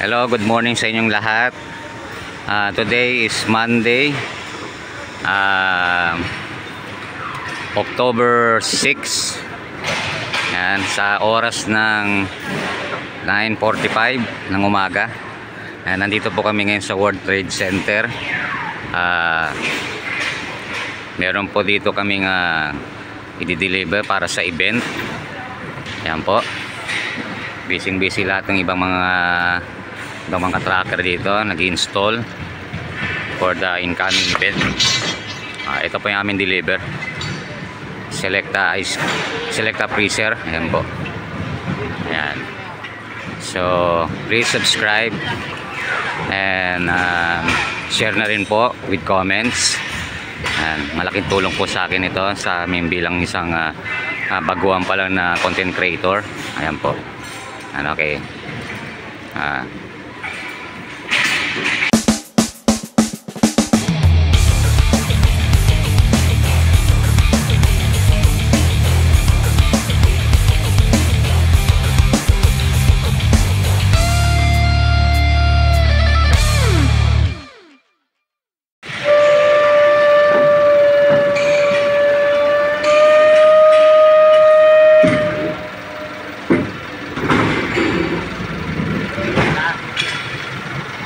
Hello, good morning sa inyong lahat. Today is Monday, October 6. Yan, sa oras ng 9:45 ng umaga. Nandito po kami ngayon sa World Trade Center. Meron po dito kaming i-deliver para sa event. Yan po. Busy lahat ng ibang mga tracker dito nag-install for the incoming event. Ito po yung aming deliver. Selecta freezer. Ayan po. Ayan. So please subscribe and share na rin po with comments. Ayan. Malaking tulong po sa akin ito sa amin bilang isang baguhan pa lang na content creator. Ayan po. Okay.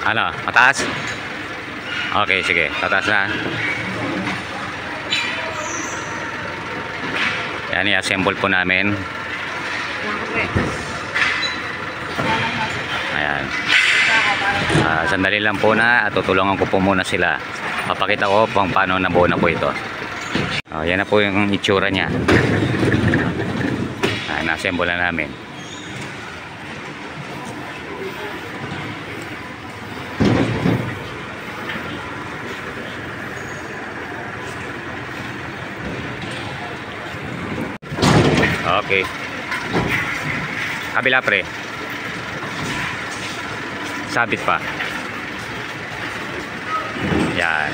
Ano? Mataas? Okay, sige. Tataas na. Yan, i-assemble po namin. Ayan. Sandali lang po na at tutulungan ko po muna sila. Papakita ko kung paano nabuo na po ito. Yan na po yung itsura niya. Na-assemble na namin. Okay. Kabila pre. Sabit pa. Yan.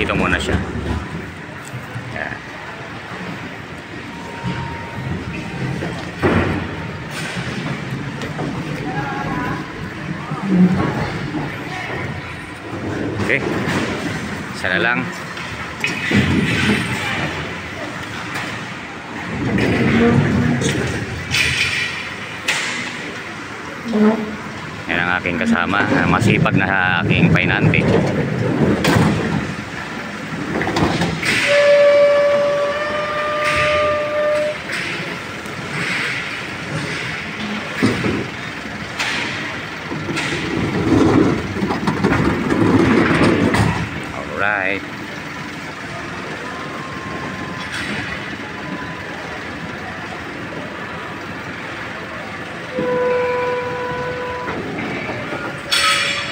Dito muna siya. Yan. Okay. Isa na lang. Yan ang aking kasama. Masipag na aking painante. Alright.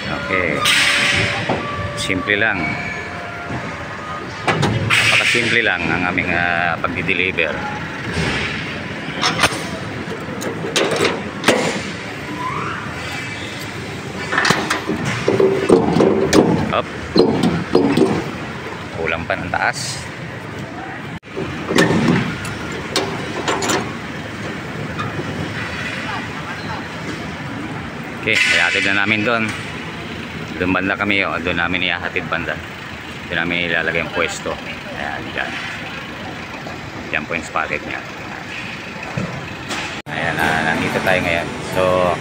Okay. Simple lang. Napakasimple lang ang aming pagdi-deliver. Up. Kulang pa ng taas. Okay, ihatid na namin doon. Doon banda kami, doon namin ihatid banda. Doon namin ilalagay yung pwesto. Ayan, dyan. Dyan po yung spotted niya. Ayan, nandito tayo ngayon. So,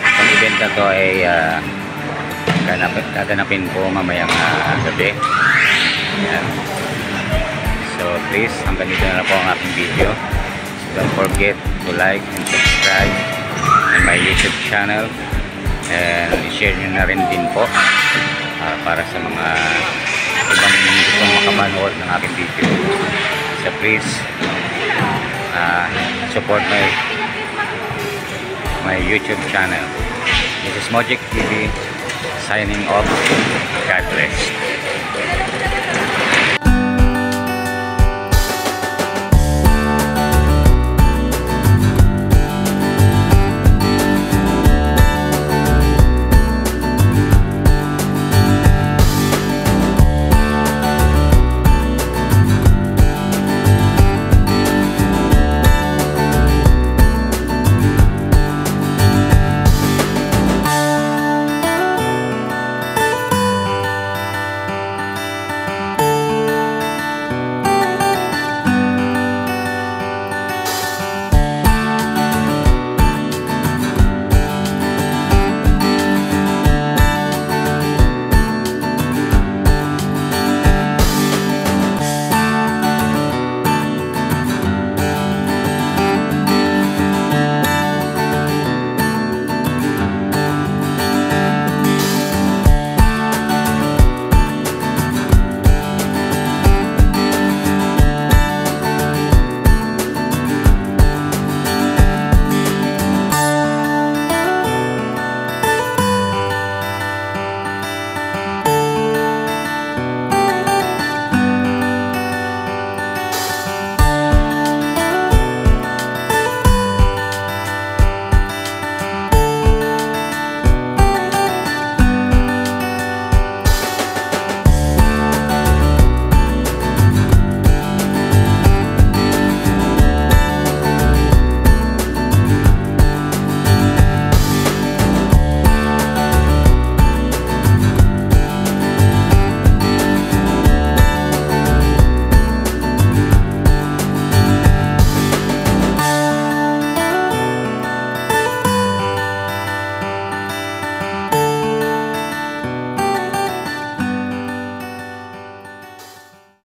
ang event na to ay gaganapin po mamayang gabi. Ayan. So please, hanggang dito na po ang aking video. So, don't forget to like and subscribe in my YouTube channel, and i-share nyo na rin din po para sa mga ibang gustong makapanood ng aking video. So please support my YouTube channel. This is Mojic TV signing off. God bless.